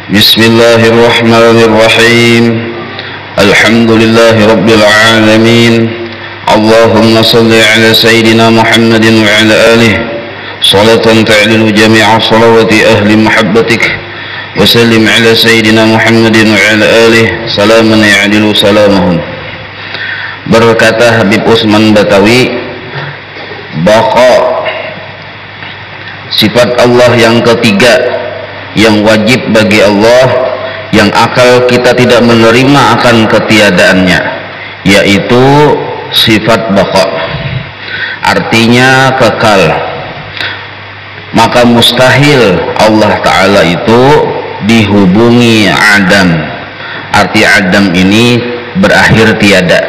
Bismillahirrahmanirrahim. Alhamdulillahi rabbil alamin. Allahumma salli ala sayyidina Muhammadin wa ala alihi salatan ta'dilu jami'a salawati ahli muhabbatik wa sallim ala sayyidina Muhammadin wa ala alihi salaman ya'dilu salamahum. Berkata Habib Utsman Batawi, baqa, sifat Allah yang ketiga yang wajib bagi Allah, yang akal kita tidak menerima akan ketiadaannya, yaitu sifat baqa, artinya kekal. Maka mustahil Allah Ta'ala itu dihubungi adam. Arti adam ini berakhir tiada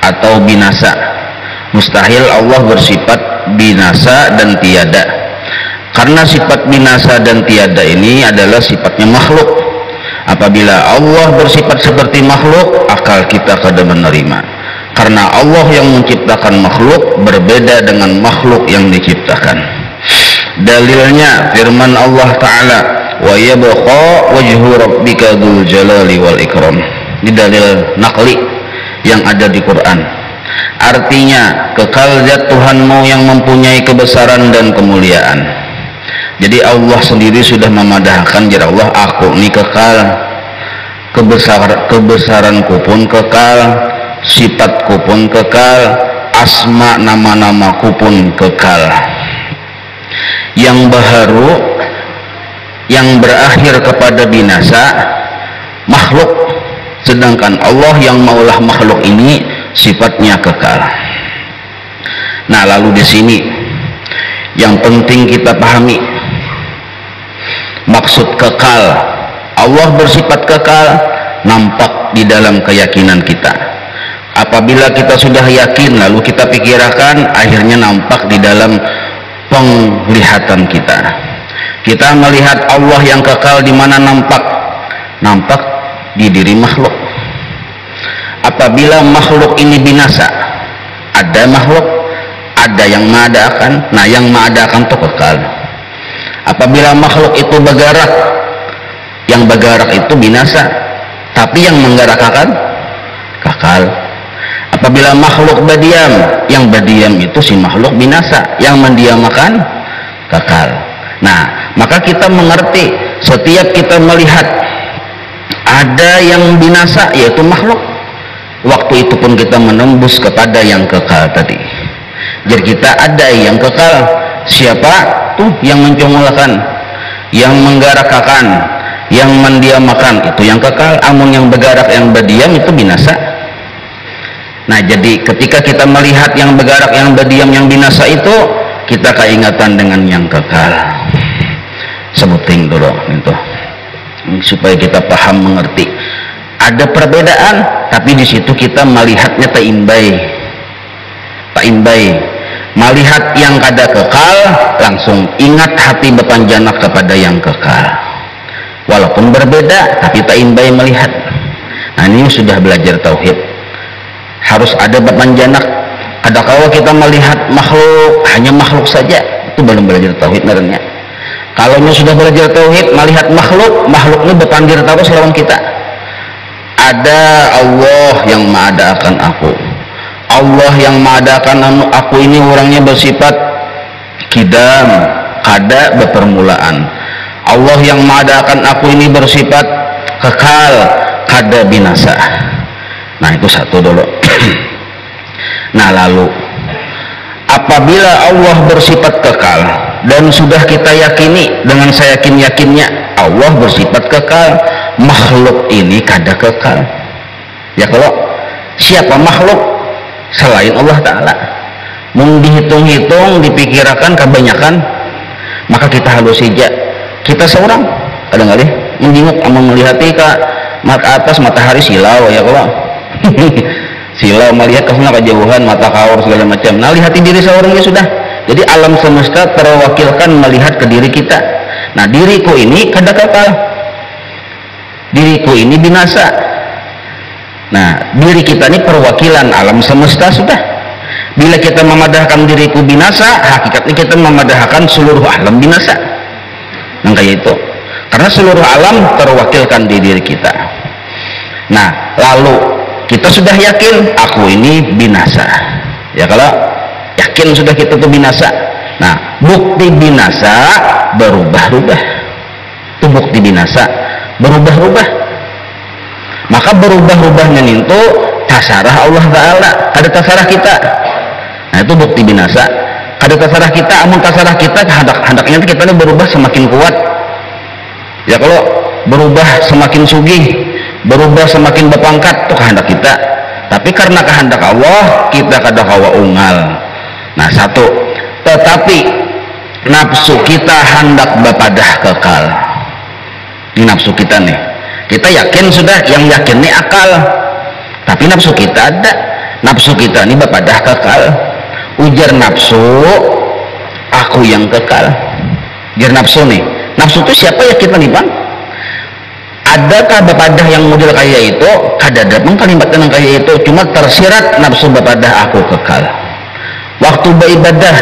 atau binasa. Mustahil Allah bersifat binasa dan tiada, karena sifat binasa dan tiada ini adalah sifatnya makhluk. Apabila Allah bersifat seperti makhluk, akal kita kada menerima, karena Allah yang menciptakan makhluk berbeda dengan makhluk yang diciptakan. Dalilnya firman Allah Ta'ala, wa yabqa wajhu rabbika dzul jalali wal ikram. Ini dalil naqli yang ada di Quran. Artinya kekal zat Tuhanmu yang mempunyai kebesaran dan kemuliaan. Jadi Allah sendiri sudah memadahkan, jadi Allah, aku ini kekal, kebesaranku pun kekal, sifatku pun kekal, asma nama-namaku pun kekal. Yang baharu, yang berakhir kepada binasa, makhluk. Sedangkan Allah yang maulah makhluk ini sifatnya kekal. Nah, lalu di sini yang penting kita pahami maksud kekal. Allah bersifat kekal nampak di dalam keyakinan kita. Apabila kita sudah yakin, lalu kita pikirkan, akhirnya nampak di dalam penglihatan kita. Kita melihat Allah yang kekal di mana nampak? Nampak di diri makhluk. Apabila makhluk ini binasa, ada makhluk, ada yang mengadakan. Nah, yang mengadakan itu kekal. Apabila makhluk itu bergerak, yang bergerak itu binasa, tapi yang menggerakkan kekal. Apabila makhluk berdiam, yang berdiam itu si makhluk binasa, yang mendiamkan kekal. Nah, maka kita mengerti, setiap kita melihat ada yang binasa, yaitu makhluk, waktu itu pun kita menembus kepada yang kekal tadi. Jadi kita ada yang kekal. Siapa tuh? Yang mencungulakan, yang menggerakkan, yang mendiamakan, itu yang kekal. Amun yang bergerak, yang berdiam itu binasa. Nah, jadi ketika kita melihat yang bergerak, yang berdiam, yang binasa itu, kita keingatan dengan yang kekal. Sebuting dulu itu supaya kita paham, mengerti. Ada perbedaan, tapi di situ kita melihatnya taimbai. Melihat yang kada kekal, langsung ingat hati bepanjanak kepada yang kekal. Walaupun berbeda, tapi taimbai melihat. Nah, ini sudah belajar tauhid. Harus ada bepanjanak. Kadang-kadang kita melihat makhluk, hanya makhluk saja, itu belum belajar tauhid namanya. Kalau sudah belajar tauhid, melihat makhluk, makhluknya berpandir terus lawan kita. Ada Allah yang mengadakan aku. Allah yang mengadakan aku ini orangnya bersifat kidam, kada berpermulaan. Allah yang mengadakan aku ini bersifat kekal, kada binasa. Nah, itu satu dulu. Nah, lalu apabila Allah bersifat kekal dan sudah kita yakini dengan seyakin-yakinnya Allah bersifat kekal, makhluk ini kada kekal. Ya, kalau siapa makhluk selain Allah Ta'ala? Mau dihitung-hitung, dipikirkan kebanyakan, maka kita halus saja. Kita seorang kadang-kadang menjenguk melihati ke atas matahari silau, ya kalau silau melihat ke sana kejauhan, mata kaur segala macam. Nah, lihati diri seorangnya sudah. Jadi alam semesta terwakilkan melihat ke diri kita. Nah, diriku ini kada kekal, diriku ini binasa. Nah, diri kita ini perwakilan alam semesta sudah. Bila kita memadahkan diriku binasa, hakikatnya kita memadahkan seluruh alam binasa. Nah, kayak itu. karena seluruh alam terwakilkan di diri kita. Nah, lalu kita sudah yakin aku ini binasa. Ya, kalau yakin sudah kita tuh binasa. Nah, bukti binasa berubah-ubah. Itu bukti binasa berubah-ubah. Maka berubah-ubahnya itu tasarah Allah Ta'ala, ada tasarah kita. Nah, itu bukti binasa. Ada tasarah kita, amun tasarah kita hendaknya kita ini berubah semakin kuat. Ya, kalau berubah semakin sugih, berubah semakin berpangkat, itu kehendak kita. Tapi karena kehendak Allah, kita kada kawa unggal. Nah, satu. Tetapi nafsu kita hendak bepadah kekal. Ini nafsu kita nih. Kita yakin sudah, yang yakin ini akal. Tapi nafsu kita ada. Nafsu kita ini bepadah kekal. Ujar nafsu, aku yang kekal. Ujar nafsu nih. Nafsu itu siapa ya kita nih bang? Adakah bepadah yang model kaya itu? Kada ada bang kalimat yang kaya itu. Cuma tersirat nafsu bepadah aku kekal. Waktu beribadah,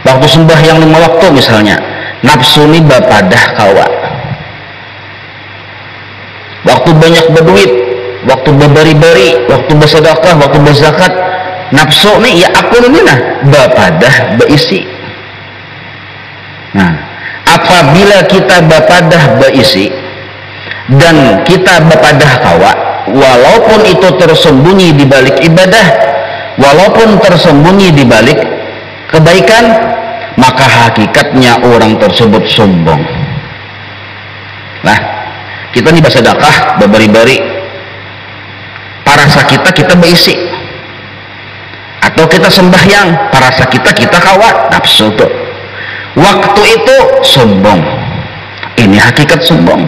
waktu sembahyang 5 waktu misalnya, nafsu ini bepadah kawa. Waktu banyak berduit, waktu berbari-bari, waktu bersedekah, waktu berzakat, nafsu nih ya aku ini nah bepadah berisi. Nah, apabila kita bepadah berisi dan kita bepadah kawa, walaupun itu tersembunyi di balik ibadah, walaupun tersembunyi di balik kebaikan, maka hakikatnya orang tersebut sombong. Nah, kita nih bersedekah, berbari-bari, parasa kita berisi. Atau kita sembahyang, parasa kita kawa, nafsu tuh. Waktu itu sombong. Ini hakikat sombong.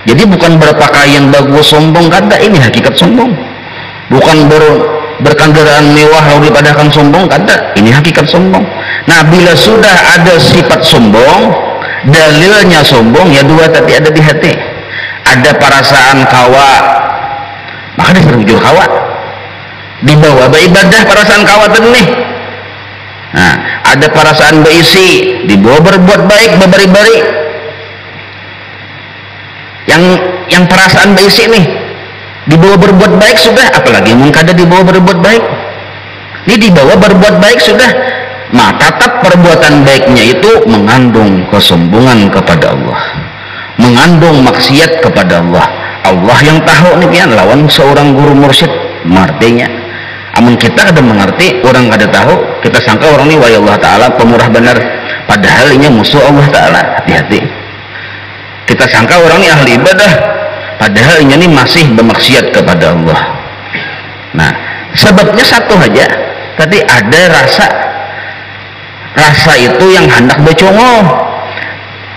Jadi bukan berpakaian bagus sombong, kada, ini hakikat sombong. Bukan berkendaraan mewah lalu dipadahkan sombong, kada, ini hakikat sombong. Nah, bila sudah ada sifat sombong, dalilnya sombong ya dua tadi ada di hati. Ada perasaan kawa, maka disuruh kawa. Dibawa beribadah perasaan kawa tadi nih. Nah, ada perasaan berisi, dibawa berbuat baik, berbari-bari. Yang perasaan berisi nih, dibawa berbuat baik sudah, apalagi mungkin kada dibawa berbuat baik. Ini dibawa berbuat baik sudah, maka tetap perbuatan baiknya itu mengandung kesombongan kepada Allah, mengandung maksiat kepada Allah. Allah yang tahu nih pian lawan seorang guru mursyid martinya. Amun kita ada mengerti, orang kada tahu, kita sangka orang ini wali Allah Ta'ala pemurah benar, padahal ini musuh Allah Ta'ala. Hati-hati. Kita sangka orang ini ahli ibadah, padahal ini masih bermaksiat kepada Allah. Nah, sebabnya satu aja, tadi ada rasa itu yang hendak bercongol.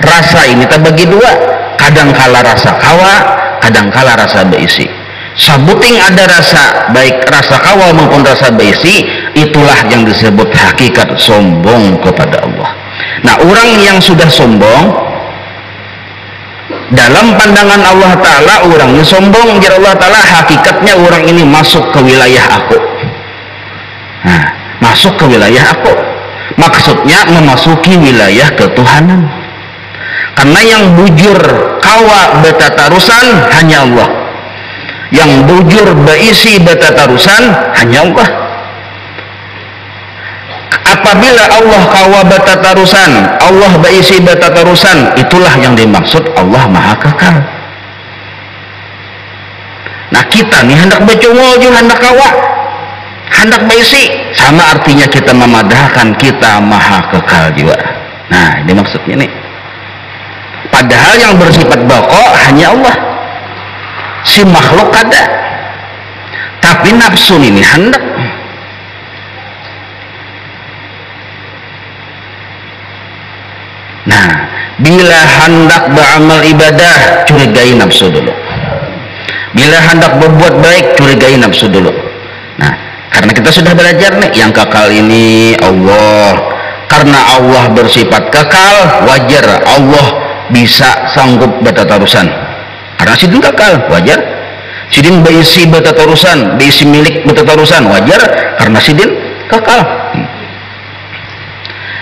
Rasa ini terbagi dua, kadang kala rasa kawa, kadang kala rasa berisi. Sabuting ada rasa baik rasa kawa maupun rasa berisi, itulah yang disebut hakikat sombong kepada Allah. Nah, orang yang sudah sombong dalam pandangan Allah Ta'ala, orangnya sombong jadi Allah Ta'ala, hakikatnya orang ini masuk ke wilayah aku. Nah, masuk ke wilayah aku maksudnya memasuki wilayah ketuhanan. Karena yang bujur kawa betatarusan hanya Allah, yang bujur berisi betatarusan hanya Allah. Apabila Allah kawa betatarusan, Allah berisi betatarusan, itulah yang dimaksud Allah Maha Kekal. Nah, kita nih hendak bercongol juga, hendak kawa, hendak berisi, sama artinya kita memadahkan kita Maha Kekal juga. Nah, ini maksudnya nih. Padahal yang bersifat bako hanya Allah, si makhluk ada. Tapi nafsu ini hendak. Nah, bila hendak beramal ibadah, curigai nafsu dulu. Bila hendak berbuat baik, curigai nafsu dulu. Nah, karena kita sudah belajar nih, yang kekal ini Allah. Karena Allah bersifat kekal, wajar Allah bisa sanggup betatarusan. Karena sidin kekal, wajar. Sidin berisi betatarusan, berisi milik betatarusan, wajar. Karena sidin kekal.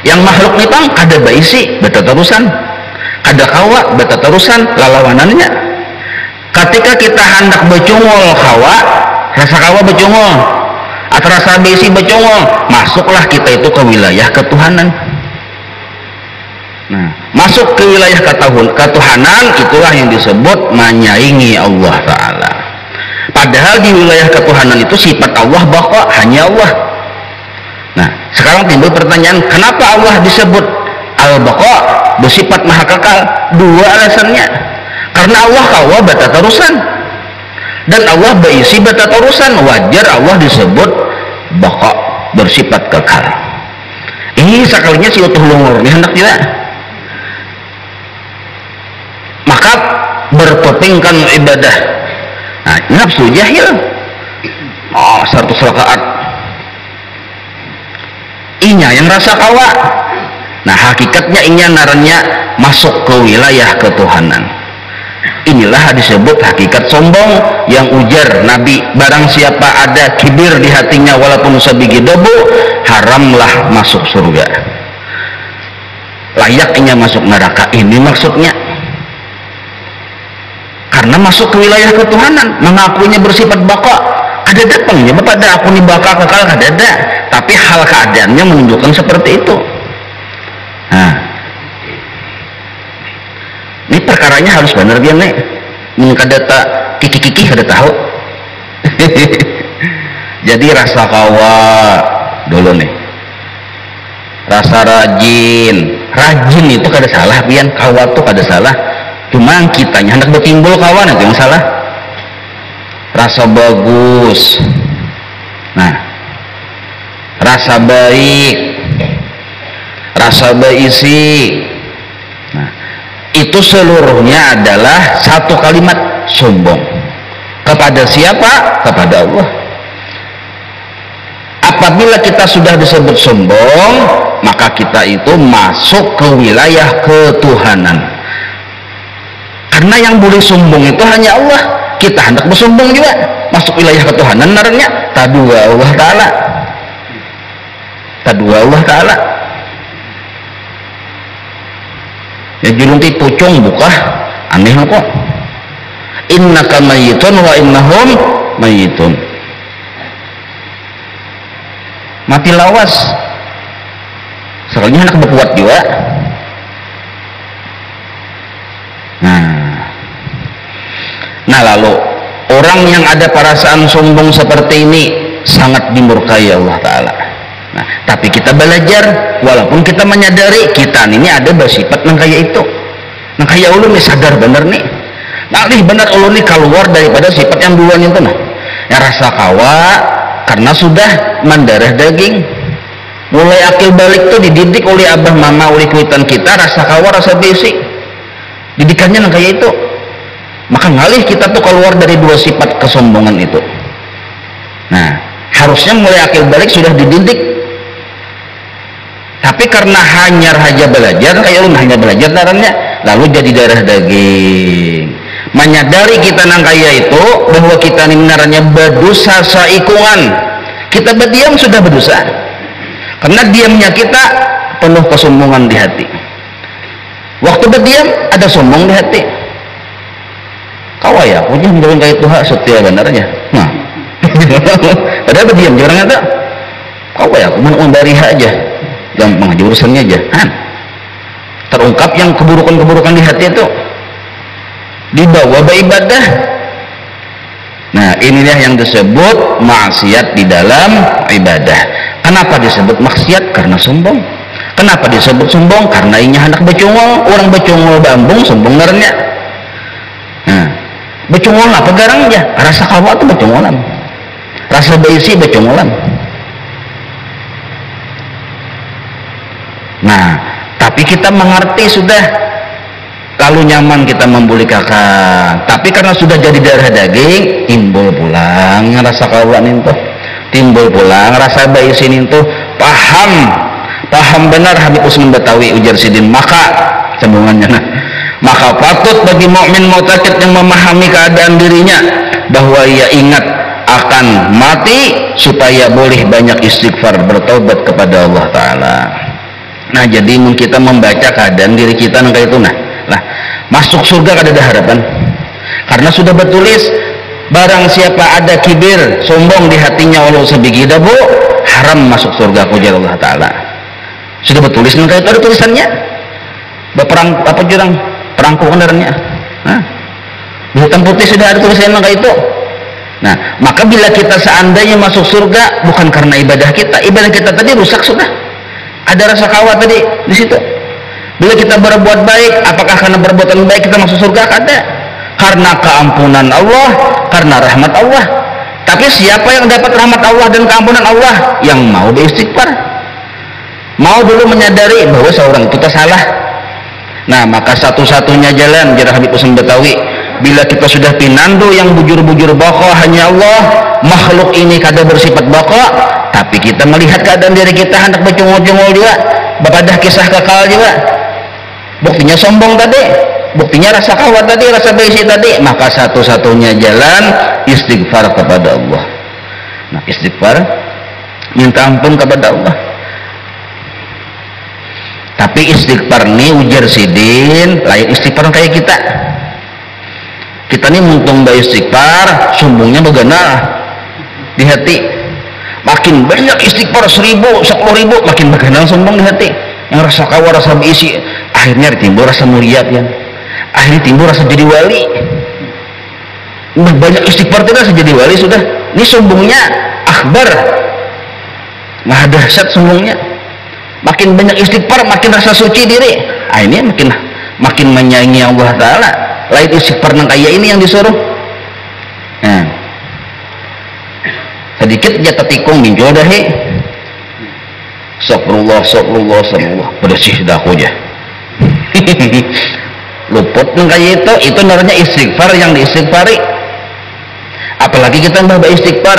Yang makhluk nih bang ada berisi betatarusan. Kada kawa beta terusan lalawanannya. Ketika kita hendak becungol kawa, rasa kawa becungol atau rasa besi becungol, masuklah kita itu ke wilayah ketuhanan. Nah, masuk ke wilayah ketuhanan itulah yang disebut menyaingi Allah Ta'ala. Padahal di wilayah ketuhanan itu sifat Allah baqa, hanya Allah. Nah, sekarang timbul pertanyaan, kenapa Allah disebut al-baqa, bersifat maha kekal? Dua alasannya. Karena Allah kawa bata terusan, dan Allah berisi bata terusan, wajar Allah disebut baqa, bersifat kekal. Ini sekalinya si utuh lungur ini hendak tidak, maka bertopingkan ibadah. Nah, nafsu jahil 100 rakaat inya yang rasa kawa. Nah, hakikatnya inya narannya masuk ke wilayah ketuhanan. Inilah disebut hakikat sombong yang ujar Nabi, barang siapa ada kibir di hatinya walaupun sebiji debu, haramlah masuk surga, layak inya masuk neraka. Ini maksudnya, karena masuk ke wilayah ketuhanan, mengakuinya bersifat baqa. Ada datangnya pada aku nih bakal kekal, ada, tapi hal keadaannya menunjukkan seperti itu. Nah, ini perkaranya harus benar dia nih. Kada tak kiki kada tahu. Jadi rasa kawa dulu nih, rasa rajin itu kada salah, pian kawa tuh kada salah. Cuma kitanya hendak bertimbul kawan itu yang salah. Rasa bagus, nah rasa baik, rasa berisi, nah itu seluruhnya adalah satu kalimat sombong. Kepada siapa? Kepada Allah. Apabila kita sudah disebut sombong, maka kita itu masuk ke wilayah ketuhanan. Karena yang boleh sombong itu hanya Allah. Kita hendak bersombong juga, masuk wilayah ketuhanan naranya tadua Allah Ta'ala. Tadua Allah Ta'ala. Ya julunti pucung buka aneh kok. Innaka mayyitun wa innahum mayyitun. Mati lawas. Soalnya hendak berbuat juga. Nah, lalu orang yang ada perasaan sombong seperti ini sangat dimurkai Allah Ta'ala. Nah, tapi kita belajar, walaupun kita menyadari kita ini ada bersifat nang kayak itu, nang kayak ulun nih sadar bener nih, nah nih bener ulun nih keluar daripada sifat yang duluan itu, nah yang rasa kawa karena sudah mendarah daging. Mulai akil balik tuh dididik oleh abah mama, oleh kuitan kita, rasa kawa rasa basic didikannya nang kayak itu. Maka ngalih kita tuh keluar dari dua sifat kesombongan itu. Nah, harusnya mulai akil balik sudah dididik. Tapi karena hanya belajar, kayak hanya belajar darahnya, lalu jadi darah daging. Menyadari kita nang kaya itu bahwa kita ini naranya berdosa saikungan. Kita berdiam sudah berdosa. Karena diamnya kita penuh kesombongan di hati. Waktu berdiam ada sombong di hati. Kawa ya, punya menjauhin kayak Tuhan setia benarnya. Nah, padahal berdiam jarang ada. Kawa ya, mau bariha aja, gampang aja urusannya aja. Terungkap yang keburukan-keburukan di hati itu, dibawa beribadah. Nah, inilah yang disebut maksiat di dalam ibadah. Kenapa disebut maksiat? Karena sombong. Kenapa disebut sombong? Karena ini hendak becungol, orang becungol bambung sombong ngarnya. Nah, becungol apa garangnya? Rasa kawa itu becongolan, rasa berisi becongolan. Nah, tapi kita mengerti sudah, lalu nyaman kita membulikkan. Tapi karena sudah jadi darah daging, timbul pulang rasa kawa itu, timbul pulang rasa berisi itu. Paham benar Habib Usman Batawi ujar Sidin. Maka sambungannya, maka patut bagi mukmin mu'taqid yang memahami keadaan dirinya bahwa ia ingat akan mati supaya boleh banyak istighfar, bertaubat kepada Allah Ta'ala. Nah, jadi kita membaca keadaan diri kita kayak itu, nah lah masuk surga kada ada harapan, karena sudah bertulis barang siapa ada kibir sombong di hatinya walau sebiji dabu haram masuk surga ku jar Allah Ta'ala. Sudah bertulis nang itu ada tulisannya berperang apa jurang perangku kendaranya, nah hitam putih sudah ada tulisannya nang itu. Nah maka bila kita seandainya masuk surga bukan karena ibadah kita tadi rusak, sudah ada rasa khawatir tadi di situ. Bila kita berbuat baik, apakah karena perbuatan baik kita masuk surga? Kada, karena keampunan Allah, karena rahmat Allah. Tapi siapa yang dapat rahmat Allah dan keampunan Allah? Yang mau beristighfar, mau dulu menyadari bahwa seorang kita salah. Nah maka satu-satunya jalan jar Habib Usman Betawi, bila kita sudah pinandu yang bujur-bujur baqa hanya Allah, makhluk ini kada bersifat baqa, tapi kita melihat keadaan diri kita hendak bercungol-cungol juga, bapadah kisah kekal juga, buktinya sombong tadi, buktinya rasa khawatir tadi, rasa besi tadi. Maka satu-satunya jalan istighfar kepada Allah. Nah istighfar, minta ampun kepada Allah. Tapi istighfar ini ujar sidin lain istighfar kayak kita nih muntung bayi istighfar sumbungnya beganal di hati, makin banyak istighfar 1000, 10.000 makin beganal sumbung di hati, yang rasa kawar rasa berisi, akhirnya timbul rasa mulia ya, akhirnya timbul rasa jadi wali. Banyak istighfar tidak rasa jadi wali sudah, ini sumbungnya akbar, nah dahsyat sumbungnya. Makin banyak istighfar makin rasa suci diri, ini makin menyayangi Allah Ta'ala. Lain istighfar nang kaya ini yang disuruh. Nah sedikit jatah tikung minjol dah Astagfirullah pada sih dah aku aja luput nang kaya itu namanya istighfar yang diistighfari. Apalagi kita mbah istighfar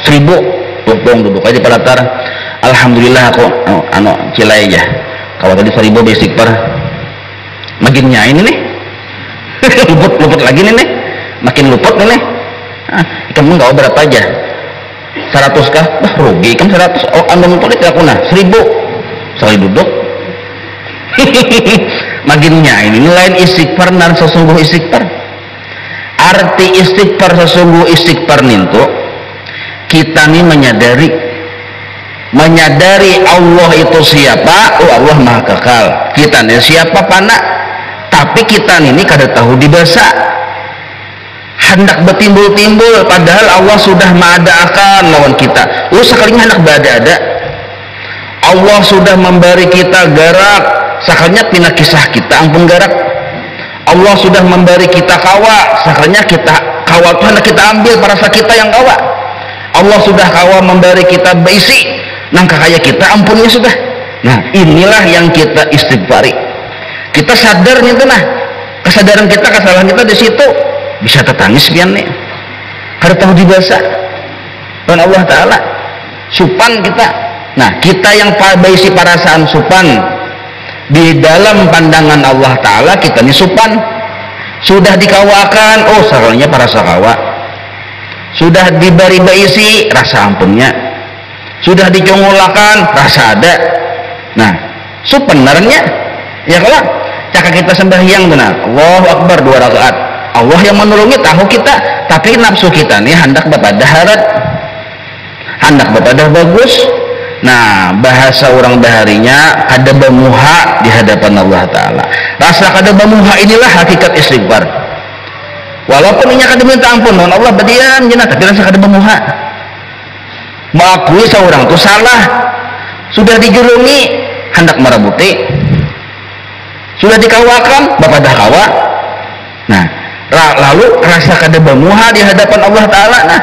1000 tumpung duduk aja pada tar, alhamdulillah aku cilai aja. Kalau tadi 1000 istighfar makinnya ini nih luput lagi nih makin luput nih kamu nggak berapa aja 100 kah? Wah rugi kan 100. Oh anda mumpuni tidak kuna 1000 sekali duduk makinnya ini lain istighfar dan sesungguh istighfar. Arti istighfar sesungguh istighfar nintu kita nih menyadari Allah itu siapa. Oh Allah maha kekal, kita nih siapa pana, tapi kita ini kada tahu dibasa hendak bertimbul-timbul padahal Allah sudah mengadakan lawan kita. Sekalinya hendak berada-ada Allah sudah memberi kita garak, sekalinya pina kisah kita ampun garak. Allah sudah memberi kita kawa, sekalinya kita kawa itu hendak kita ambil parasa kita yang kawa. Allah sudah kawa memberi kita besi nangka kaya kita ampunnya sudah. Nah inilah yang kita istighfari. Kita sadar nih tuh, nah kesadaran kita kesalahan kita di situ bisa tertangis pian nih harus tahu dibasa dan Allah Ta'ala supan kita. Nah kita yang baisi perasaan supan di dalam pandangan Allah Ta'ala, kita nih supan sudah dikawakan. Oh salahnya para sakawa sudah diberi baisi rasa ampunnya, sudah dicongolakan rasa ada. Nah sebenarnya ya kalau cakap kita sembahyang benar Allahu Akbar 2 rakaat, Allah yang menolongi tahu kita, tapi nafsu kita nih hendak bepada harat, hendak bepada bagus. Nah bahasa orang baharinya kada bamuha di hadapan Allah Ta'ala. Rasa kada bamuha inilah hakikat istighfar. Walaupun ini kada minta ampun dan Allah badian jenah, tapi rasa kada bamuha mengakui seorang itu salah, sudah dijulungi hendak merabuti, sudah dikawakan bapak dah kawa. Nah lalu rasa kada bamuha di hadapan Allah Ta'ala. Nah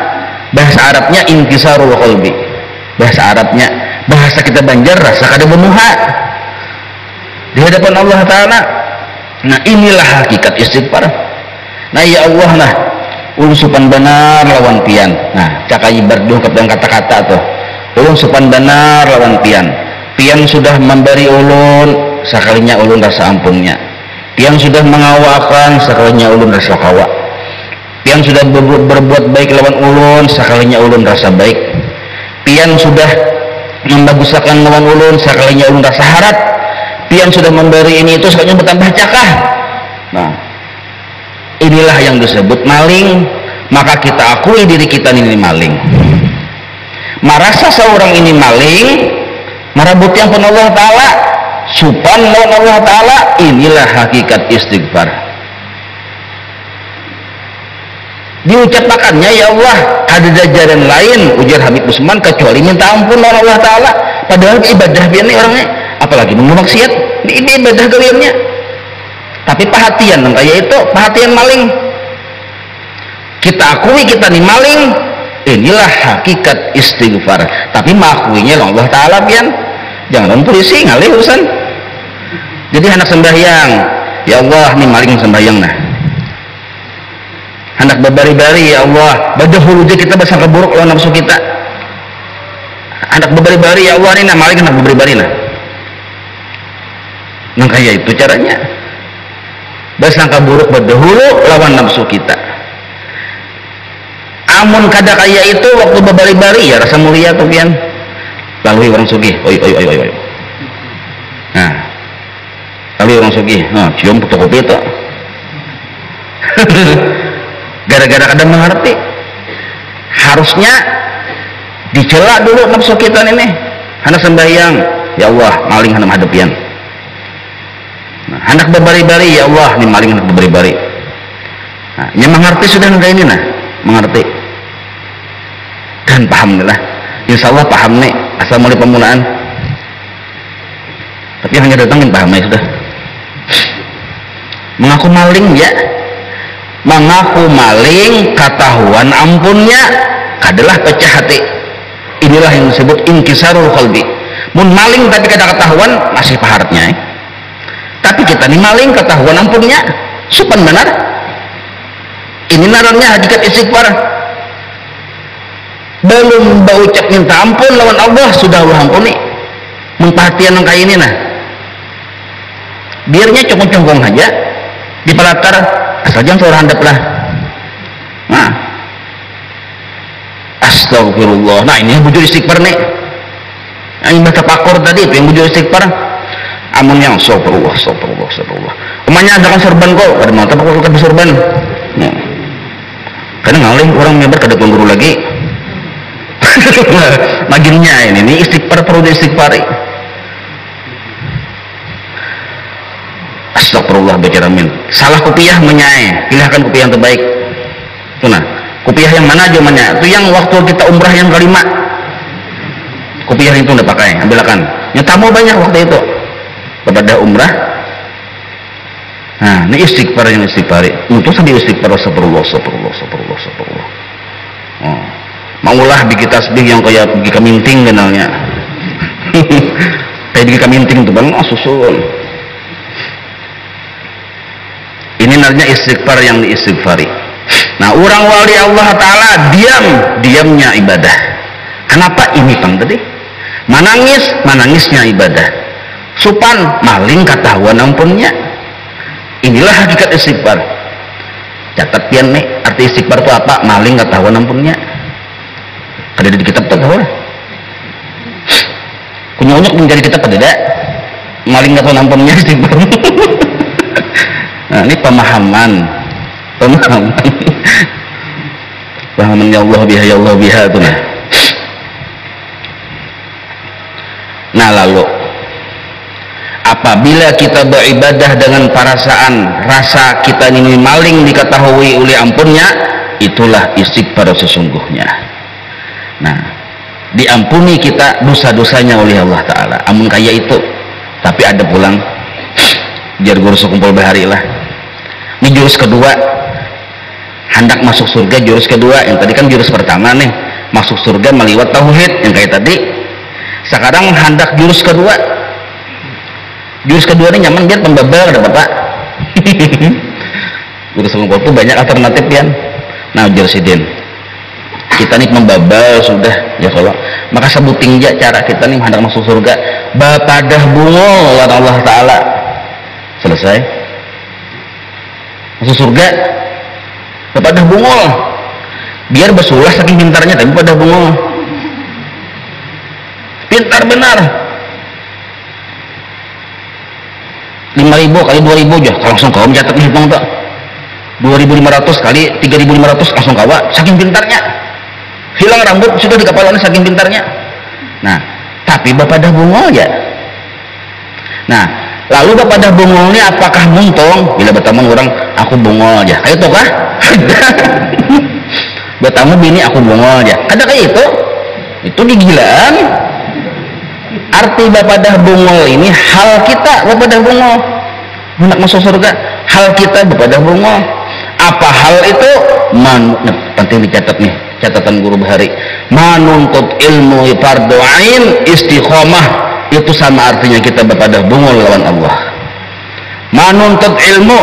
bahasa Arabnya intisarul qalbi, bahasa Arabnya, bahasa kita Banjar rasa kada bamuha di hadapan Allah Ta'ala. Nah inilah hakikat istighfar. Nah ya Allah, nah ulun supan benar lawan pian. Nah cakai berdungkap dengan kata-kata tuh, ulun supan benar lawan pian. Pian sudah memberi ulun, sekalinya ulun rasa ampunnya. Pian sudah mengawakan, sekalinya ulun rasa kawa. Pian sudah berbuat baik lawan ulun, sekalinya ulun rasa baik. Pian sudah membagusakan lawan ulun, sekalinya ulun rasa harap. Pian sudah memberi ini itu, sekalinya bertambah cakah. Nah, inilah yang disebut maling. Maka kita akui diri kita ini maling. Merasa seorang ini maling, merebut yang pun Allah Ta'ala, supan lawan Allah Ta'ala, inilah hakikat istighfar. Diucapkannya, ya Allah, ada jajaran lain, ujar Habib Usman, kecuali minta ampun lawan Allah Ta'ala. Padahal ibadah biar nih orangnya, apalagi nunggu maksiat, ini ibadah kaliannya. Tapi perhatian, kayak itu perhatian maling. Kita akui kita nih maling, inilah hakikat istighfar. Tapi mengakuinya Allah Ta'ala pian, jangan polisi ngalih urusan. Jadi hendak sembahyang, ya Allah nih maling sembahyang nah. Hendak berbari-bari, ya Allah, badahulu aja kita bersangka buruk lawan nafsu kita. Hendak berbari-bari, ya Allah nih nah maling hendak berbari-bari nah. Nah kayak itu caranya. Bersangka buruk badahulu lawan nafsu kita. Amun kada kaya itu waktu berbari-bari ya rasa mulia tuh pian. Lalui orang sugih, oi. Nah, lalui orang sugih, nah cium fotokopi itu. Gara-gara kada mengerti, harusnya dicela dulu nafsu kita ini. Hendak sembahyang, ya Allah maling hendak hadapian. Nah, hendak berbari-bari, ya Allah nih maling hendak berbari-bari. Nah, yang mengerti sudah enggak ini nah, mengerti. Dan paham lah, insya Allah paham nih asal mulai pemulaan. Tapi hanya datangin paham ya sudah. Mengaku maling ya, mengaku maling ketahuan ampunnya adalah pecah hati. Inilah yang disebut inkisarul qalbi. Mun maling tapi kada ketahuan masih pahartnya. Tapi kita nih maling ketahuan ampunnya, supan benar. Ini narannya hakikat istighfar. Belum berucap minta ampun lawan Allah sudah Allah ampuni. Memperhatian yang kayak ini nah, biarnya congkong-congkong aja di pelakar asal jangan seorang handap lah. Nah, astagfirullah. Nah ini yang bujur istighfar nih, yang baca pakor tadi itu yang bujur istighfar. Amun yang astagfirullah. Umanya ada kan sorban kok, ada mata pakor kan sorban. Nah, kadang ngalih orang member kada guru lagi. Maginnya ini istighfar perlu diistighfari. Astagfirullah bicara min. Salah kopiah menyai, pilihkan kopiah yang terbaik. Itu nah, kopiah yang mana aja menyai. Itu yang waktu kita umrah yang kelima. Kopiah itu udah pakai, ambilkan. Nyatamu banyak waktu itu. Kepada umrah. Nah, ini istighfar yang istighfari. Untuk sambil istighfar astagfirullah. Oh. Maulah bikin tasbih yang kayak bikin kaminting kenalnya. Kayak bikin kaminting tuh bang, susun. Ini namanya istighfar yang diistighfari. Nah, orang wali Allah Ta'ala diamnya ibadah. Kenapa ini bang tadi? Manangisnya ibadah. Supan maling ketahuan ampunnya. Inilah hakikat istighfar. Catat pian nih, arti istighfar itu apa? Maling ketahuan ampunnya. Ada di kitab tak tahu lah. Kunyonyok menjadi kitab tidak? Maling ketahuan ampunnya istighfar. Nah, ini pemahaman ya Allah biha itu nah. Nah lalu apabila kita beribadah dengan perasaan rasa kita ini maling diketahui oleh ampunnya, itulah istighfar sesungguhnya. Nah, diampuni kita dosa-dosanya oleh Allah Ta'ala. Amun kaya itu, tapi ada pulang jar guru sekumpul bahari lah. Ini jurus kedua, hendak masuk surga. Jurus kedua, yang tadi kan jurus pertama nih, masuk surga meliwat tauhid yang kayak tadi. Sekarang hendak jurus kedua. Jurus kedua ini nyaman biar pembabal ada bapak. Guru sekumpul itu banyak alternatif ya. Nah jurus idin kita nih membabal sudah ya kalau maka sebuting aja cara kita nih hendak masuk surga bapadah bungol oleh Allah Ta'ala selesai masuk surga bapadah bungol biar bersulah saking pintarnya tapi bapadah bungol pintar benar 5.000 kali 2.000 aja langsung kau mencatat hitung tuh 2.500 kali 3.500 langsung kawa, saking pintarnya hilang rambut sudah di kepalanya saking pintarnya. Nah tapi bapak dah bungol ya. Nah lalu bapak dah bungolnya apakah muntung bila bertamu orang aku bungol aja kayak itu kah? Bertamu bini aku bungol aja ada kayak itu digilaan. Arti bapak dah bungol ini hal kita bapak dah bungol hendak masuk surga hal kita bapak dah bungol. Apa hal itu? Penting dicatat nih catatan guru bahari, menuntut ilmu fardu ain istiqomah itu sama artinya kita pada bungul lawan Allah. Menuntut ilmu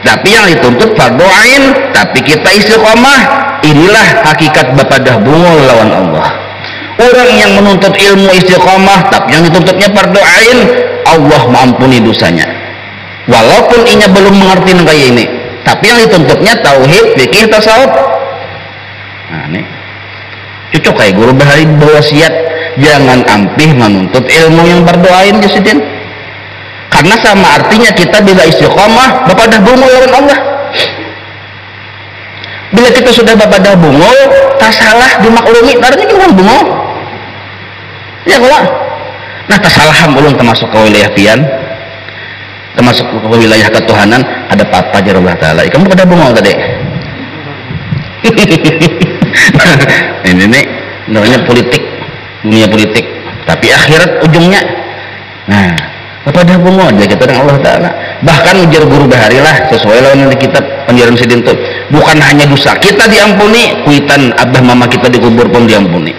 tapi yang dituntut fardu ain tapi kita istiqomah, inilah hakikat pada bungul lawan Allah. Orang yang menuntut ilmu istiqomah tapi yang dituntutnya fardu ain, Allah mengampuni dosanya walaupun inya belum mengerti kayak ini, tapi yang dituntutnya tauhid, fikih, tasawuf. Nah ini cocok kayak guru bahari berwasiat jangan ampih menuntut ilmu yang berdoain jasidin, karena sama artinya kita bila istiqomah bapak dah bungul lawan Allah. Bila kita sudah bapak dah bungul tak salah dimaklumi artinya kita bungul ya kalau nah kesalahan ulun termasuk ke wilayah pian termasuk ke wilayah ketuhanan ada apa aja Allah Ta'ala kamu pada bungul tadi. Ini nih namanya politik, dunia politik tapi akhirat ujungnya. Nah pada bungol aja kita dengan Allah Ta'ala. Bahkan ujar guru bahari lah sesuai lawan di kitab penjelasan sidin itu bukan hanya dosa kita diampuni, kuitan abah mama kita dikubur pun diampuni.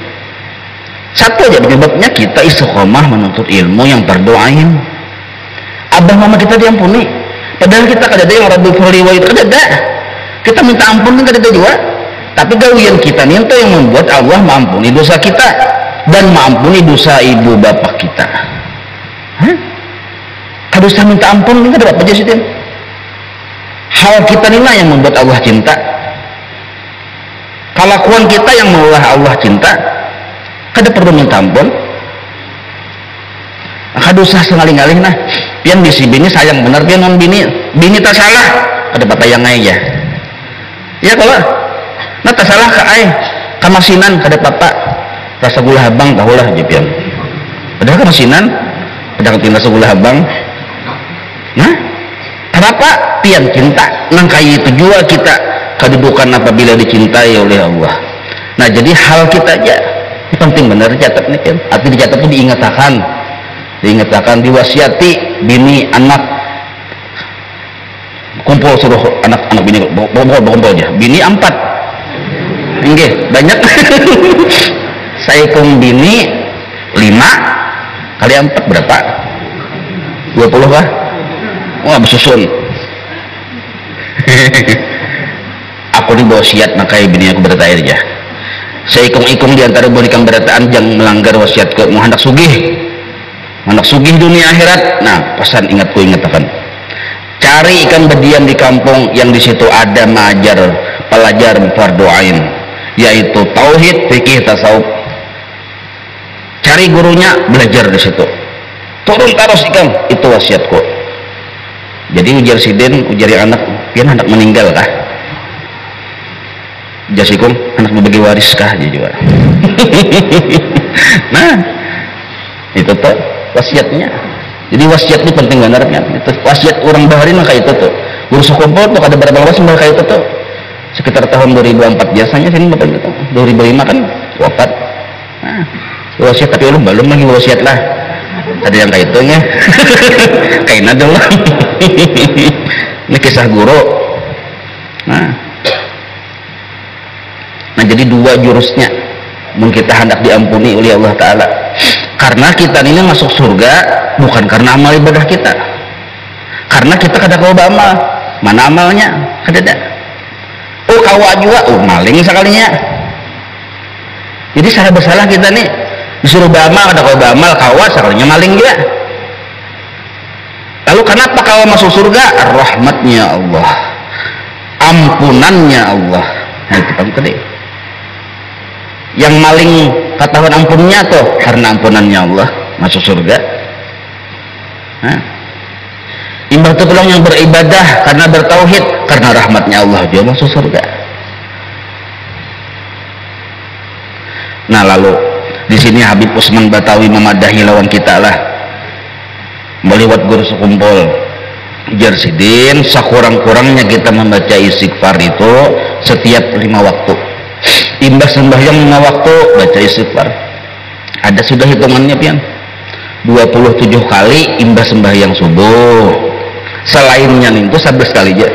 Satu aja penyebabnya kita istiqomah menuntut ilmu yang berdoain. Abah mama kita diampuni padahal kita kadang-kadang yang Rabbul Fahri wa itu kadang kita minta ampun kan kadang juga, tapi gawian kita nih itu yang membuat Allah mengampuni dosa kita dan mengampuni dosa ibu bapak kita. Kalau dosa minta ampun ini ada apa aja sih? Hal kita inilah yang membuat Allah cinta, kelakuan kita yang mengolah Allah cinta, kada perlu minta ampun. Kada usah sengaling-aling nah pian bisi bini sayang benar pian non bini tak salah kada patayang aja ya kalau nah tak salah ke ay kamasinan kada papa rasa gula habang tahulah aja pian padahal kamasinan ada ketina rasa gula habang. Nah kenapa pian cinta nangkai itu jua kita kedudukan apabila dicintai oleh Allah. Nah jadi hal kita aja ini penting benar dicatat nih kan, arti dicatat itu diingatkan diwasiati bini anak kumpul suruh anak-anak bini kumpul aja bini 4 enggak banyak. Saya kum bini 5 kali 4 berapa 20 kah? Wah bersusun. Aku diwasiat makai bini aku beratain aja saya ikung-ikung diantara berikan berataan jangan melanggar wasiat ke mau hendak sugih dunia akhirat. Nah pesan ingatkan cari ikan berdiam di kampung yang di situ ada mengajar pelajar fardu ain yaitu tauhid, fikih, tasawuf. Cari gurunya belajar di situ turun terus ikan itu wasiatku. Jadi ujar sidin ujar anak pian anak meninggal kah jasikum anak berbagi waris kah juga. Nah itu tuh wasiatnya. Jadi wasiat ini penting banget. Itu wasiat orang bahari mah kayak itu tuh. Guru sekumpul tuh ada berapa wasiat kayak itu tuh. Sekitar tahun 2004 biasanya sini bapak itu. 2005 kan wafat. Nah, wasiat tapi belum lagi wasiat lah. Ada yang kayak itu nya. Kayak dulu. Ini kisah guru. Nah jadi dua jurusnya mungkin kita hendak diampuni oleh Allah Ta'ala karena kita ini masuk surga bukan karena amal ibadah kita, karena kita kada kau amal mana amalnya kada ada. Oh kawa juga maling sekalinya. Jadi salah bersalah kita nih disuruh beramal kada kau amal kawa sekalinya maling dia. Lalu kenapa kawa masuk surga? Rahmatnya Allah, ampunannya Allah. Nah itu kan tadi yang maling katakan ampunnya tuh karena ampunannya Allah masuk surga. Nah, Imbah itu pulang yang beribadah karena bertauhid, karena rahmatnya Allah juga masuk surga. Nah lalu di sini Habib Usman Batawi memadahi lawan kita lah, meliwat guru sekumpul Jarsidin, sekurang-kurangnya kita membaca istighfar itu setiap 5 waktu. Imbas sembahyang 5 waktu baca istighfar. Ada sudah hitungannya pian. 27 kali imbas sembahyang subuh. Selainnya itu 11 kali aja.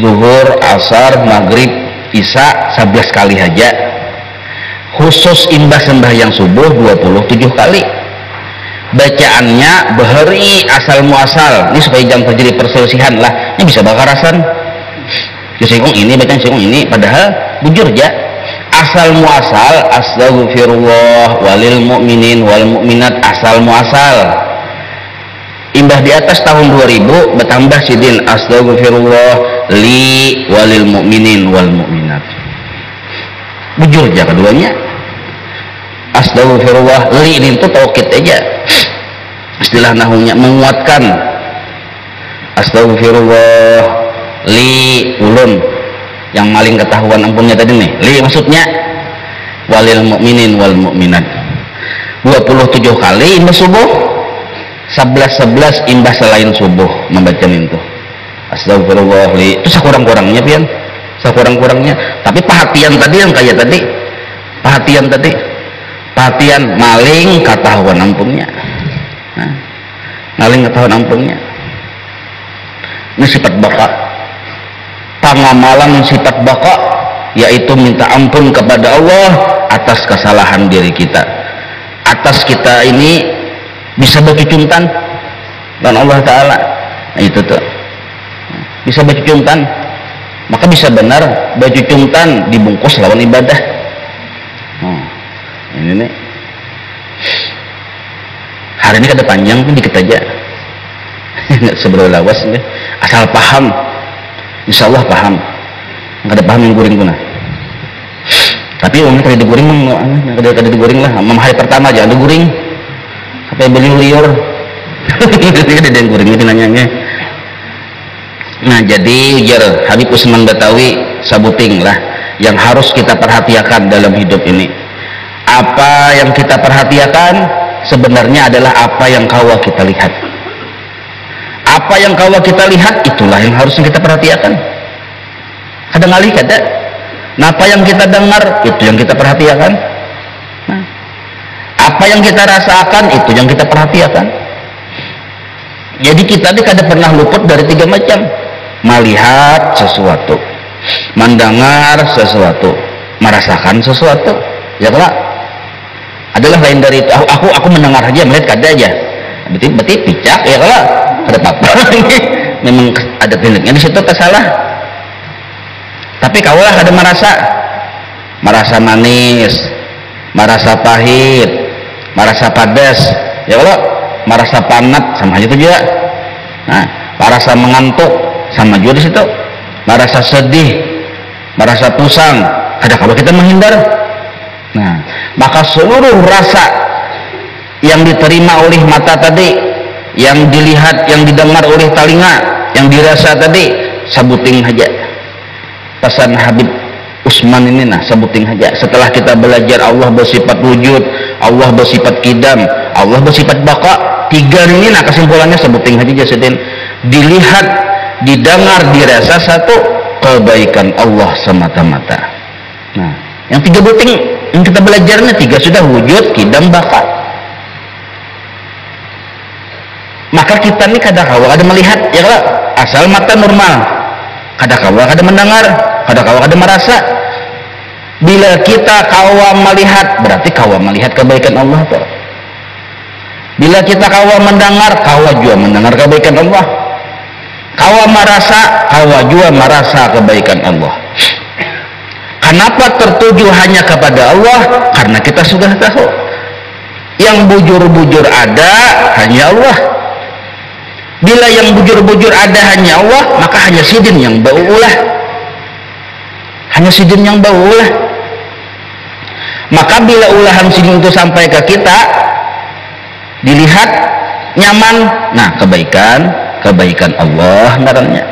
Zuhur, asar, maghrib, isya 11 kali aja. Khusus imbas sembahyang subuh 27 kali. Bacaannya bahari asal muasal, ini supaya jangan terjadi perselisihan lah. Ini bisa bakarasan singgung ini bacaan singgung ini, padahal bujur aja asal muasal. Astaghfirullah walil mu'minin wal mu'minat, asal muasal. Imbah di atas tahun 2000 bertambah sidin astaghfirullah li walil mu'minin wal mu'minat, bujur aja keduanya. Astaghfirullah li ini itu taukid aja, istilah nahunya menguatkan. Astaghfirullah li ulun yang maling ketahuan ampunnya tadi nih, li maksudnya walil mu'minin wal mu'minat 27 kali imbas subuh, 11 imbas selain subuh membaca itu. Astaghfirullah li itu sekurang-kurangnya pian, sekurang-kurangnya. Tapi perhatian tadi yang kayak tadi, perhatian maling ketahuan ampunnya. Nah, maling ketahuan ampunnya ini sifat baka. Pangamalan sifat baka yaitu minta ampun kepada Allah atas kesalahan diri kita, atas kita ini bisa bercucumtan dan Allah Ta'ala. Nah itu tuh bisa bercucumtan, maka bisa benar bercucumtan dibungkus lawan ibadah. Ini nih hari ini kada panjang pun dikit aja nggak seberapa lawas nih. Asal paham, insya Allah paham. Nggak ada paham yang guring pun. Tapi umumnya kada diguring, kada diguring lah. Hari pertama aja ada guring sampai beli liur. Kada ada yang guring itu nanyanya. Nah jadi ujar Habib Usman Batawi sabuting lah yang harus kita perhatikan dalam hidup ini. Apa yang kita perhatikan sebenarnya adalah apa yang kawa kita lihat. Apa yang kawa kita lihat itulah yang harusnya kita perhatikan. Kadang kali kada. Nah, apa yang kita dengar itu yang kita perhatikan. Nah, apa yang kita rasakan itu yang kita perhatikan. Jadi kita ini kada pernah luput dari 3 macam: melihat sesuatu, mendengar sesuatu, merasakan sesuatu. Ya kalau adalah lain dari itu. Aku mendengar aja, melihat kada aja. Berarti picak ya kalau ada apa-apa. Memang ada tindakan di situ tersalah. Tapi kaulah ada merasa manis, merasa pahit, merasa padas. Ya kalau merasa panat sama aja itu juga. Nah, merasa mengantuk sama juga di situ. Merasa sedih, merasa pusang. Ada kalau kita menghindar. Nah, maka seluruh rasa yang diterima oleh mata tadi, yang dilihat, yang didengar oleh telinga, yang dirasa tadi, sabuting aja. Pesan Habib Usman ini nah sabuting aja. Setelah kita belajar Allah bersifat wujud, Allah bersifat qidam, Allah bersifat baqa, 3 ini nah kesimpulannya sabuting aja jasadin. Dilihat, didengar, dirasa satu kebaikan Allah semata-mata. Nah, yang 3 buting yang kita belajarnya 3 sudah wujud, qidam, baqa. Maka kita ini kadang-kadang ada melihat ya kalau asal mata normal, kadang-kadang ada mendengar, kadang-kadang ada merasa. Bila kita kawa melihat berarti kawa melihat kebaikan Allah tuh. Bila kita kawa mendengar, kawa juga mendengar kebaikan Allah. Kawa merasa, kawa juga merasa kebaikan Allah. Kenapa tertuju hanya kepada Allah? Karena kita sudah tahu yang bujur-bujur ada hanya Allah. Bila yang bujur-bujur ada hanya Allah, maka hanya sidin yang bau ulah. Hanya sidin yang bau ulah. Maka bila ulahan sidin itu sampai ke kita, dilihat, nyaman, nah kebaikan Allah ngarannya,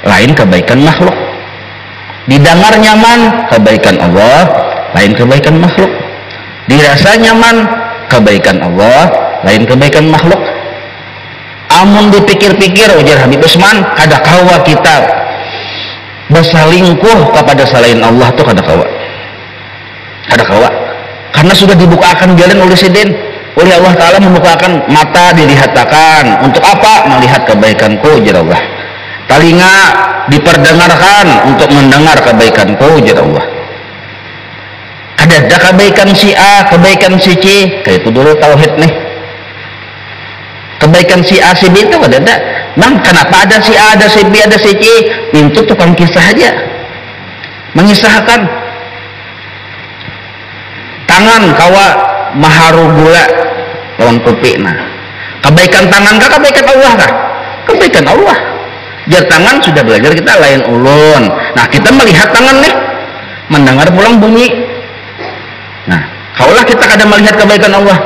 lain kebaikan makhluk. Didengar nyaman, kebaikan Allah, lain kebaikan makhluk. Dirasa nyaman, kebaikan Allah, lain kebaikan makhluk. Amun dipikir-pikir ujar Habib Usman, kada kawa kita berselingkuh kepada selain Allah tuh kada kawa, karena sudah dibukakan jalan oleh Sidin, oleh Allah Ta'ala membukakan mata dilihatkan untuk apa? Melihat kebaikanku ujar Allah. Telinga diperdengarkan untuk mendengar kebaikanku ujar Allah. Ada kebaikan si A, kebaikan si C, kayak itu dulu tauhid nih. Kebaikan si A, si B itu ada. Bang, kenapa ada si A, ada si B, ada si C? Itu tukang kisah aja, mengisahkan. Tangan kawa maharu gula lawan kopi. Nah, kebaikan tangan kah kebaikan Allah kah? Kebaikan Allah. Jar tangan sudah belajar kita lain ulun. Nah, kita melihat tangan nih, mendengar pulang bunyi. Nah, kaulah kita kadang melihat kebaikan Allah,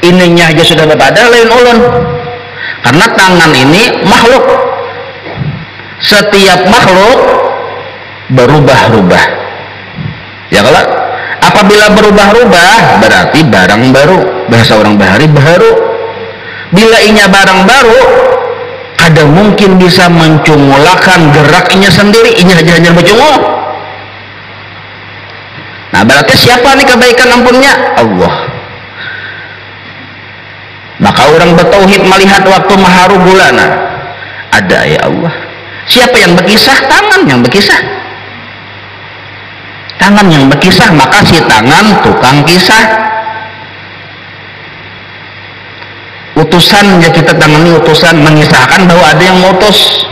ininya aja sudah berbeda lain ulun. Karena tangan ini makhluk, setiap makhluk berubah-ubah. Ya kalau apabila berubah-ubah berarti barang baru, bahasa orang bahari baru. Bila inya barang baru, kada mungkin bisa mencungulakan geraknya sendiri, inya hanya bercungul. Nah, berarti siapa nih kebaikan ampunnya? Allah. Maka orang bertauhid melihat waktu maharu bulana, ada ya Allah. Siapa yang berkisah? Tangan yang berkisah. Tangan yang berkisah, maka si tangan tukang kisah. Utusan ya, kita tangani utusan, mengisahkan bahwa ada yang ngutus.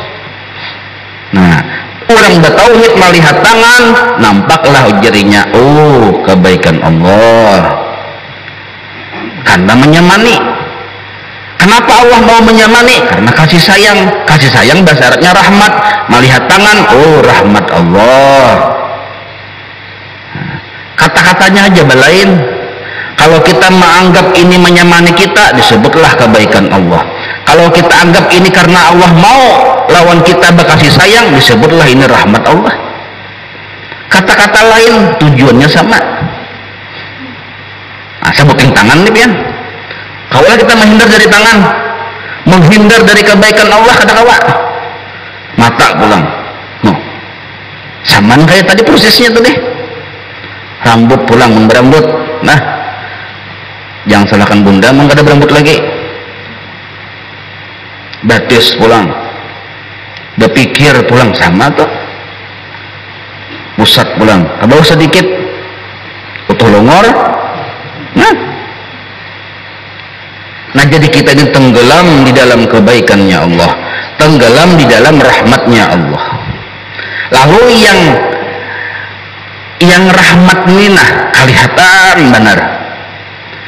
Nah, orang bertauhid melihat tangan, nampaklah jarinya, oh kebaikan Allah, karena menyamani. Kenapa Allah mau menyamani? Karena kasih sayang. Kasih sayang dasarnya rahmat. Melihat tangan, oh rahmat Allah. Kata-katanya aja belain. Kalau kita menganggap ini menyamani kita, disebutlah kebaikan Allah. Kalau kita anggap ini karena Allah mau lawan kita berkasih sayang, disebutlah ini rahmat Allah. Kata-kata lain tujuannya sama. Nah, sebutin tangan nih pian. Kalau kita menghindar dari tangan, menghindar dari kebaikan Allah, kata kawa mata pulang. No, saman kayak tadi prosesnya tuh deh. Rambut pulang berambut. Nah, jangan salahkan bunda, emang gak ada berambut lagi. Batis pulang, berpikir pulang, sama tuh. Pusat pulang, ke bawah sedikit, utuh longor. Nah, jadi kita ini tenggelam di dalam kebaikannya Allah, tenggelam di dalam rahmatnya Allah. Lalu yang rahmat ini nah kelihatan benar,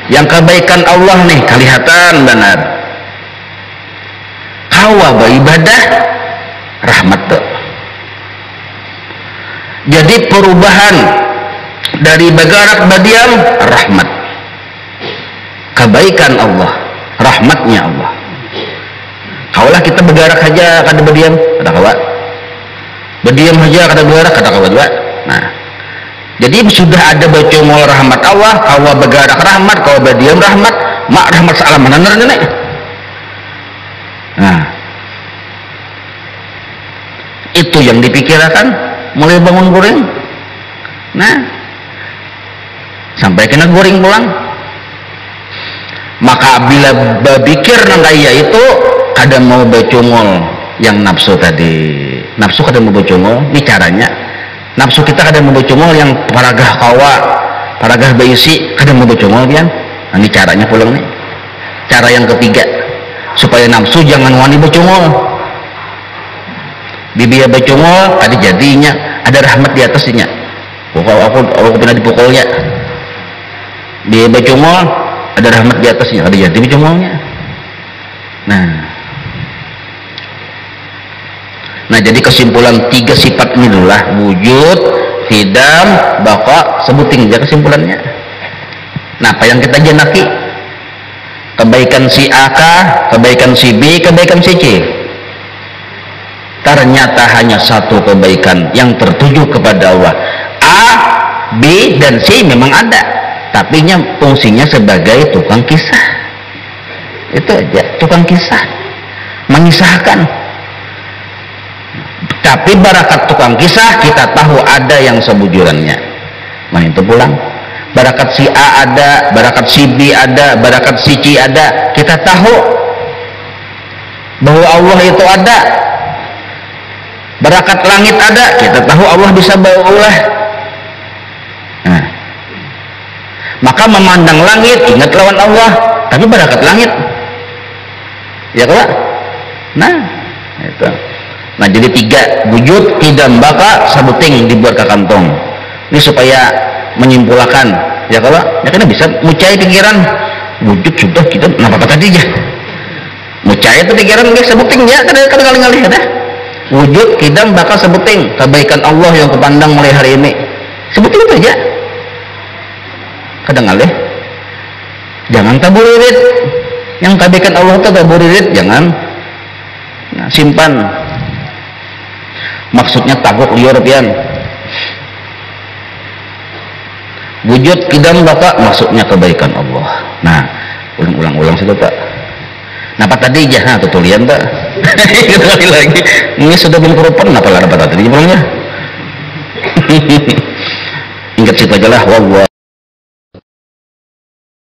yang kebaikan Allah nih kelihatan benar. Kawa beribadah rahmat tuh. Jadi perubahan dari bergerak berdiam rahmat, kebaikan Allah, rahmatnya Allah. Kaulah kita bergerak saja kada berdiam, kata kawan. Berdiam saja kada bergerak, kata kawan juga. Nah, jadi sudah ada bacumul rahmat Allah, kawa bergerak rahmat, kawa berdiam rahmat, mak rahmat salam mana nenek. Nah, itu yang dipikirkan mulai bangun goreng. Nah, sampai kena goreng pulang. Maka bila berpikir nangkaya itu kada mau bacungol yang nafsu tadi. Nafsu kada mau bacungol, ini caranya. Nafsu kita kada mau bacungol yang paragah kawa, paragah baisi kada mau bacungol pian. Nah, ini caranya pulang nih. Cara yang ketiga supaya nafsu jangan wani bacungol. Bibiya bacungol kada jadinya ada rahmat di atasnya. Aku pernah dipukulnya. Bibiya bacungol ada rahmat di atasnya, ada jadi bacungolnya. Nah, jadi kesimpulan tiga sifat ini adalah wujud, hidam, baqa, sebutin aja kesimpulannya. Nah, apa yang kita jenaki? Kebaikan si A kah, kebaikan si B, kebaikan si C? Ternyata hanya satu kebaikan yang tertuju kepada Allah. A, B, dan C memang ada, tapi fungsinya sebagai tukang kisah. Itu aja, tukang kisah, mengisahkan. Tapi barakat tukang kisah kita tahu ada yang sebujurannya. Nah itu pulang. Barakat si A ada, barakat si B ada, barakat si C ada. Kita tahu bahwa Allah itu ada. Barakat langit ada, kita tahu Allah bisa bawa ulah. Nah, maka memandang langit ingat lawan Allah, tapi barakat langit. Ya Pak? Nah, itu. Nah jadi 3 wujud kidam baka sabuting dibuat ke kantong. Ini supaya menyimpulkan, ya kalau ya kan bisa mucai pikiran wujud sudah kita kenapa tadi ya mucai itu pikiran nggak sebuting ya kali-kali ada wujud kidam baka sebuting kebaikan Allah yang kepandang mulai hari ini sebuting itu aja kadang alih jangan taburirit yang kebaikan Allah itu taburirit jangan. Nah, simpan maksudnya takut liur pian. Wujud kidam baka maksudnya kebaikan Allah. Nah, ulang sudah Pak. Napa tadi ya? Nah, tutulian Pak. Kembali lagi. Ini sudah berkerupan napa lah tadi pulangnya. Ingat situ aja lah.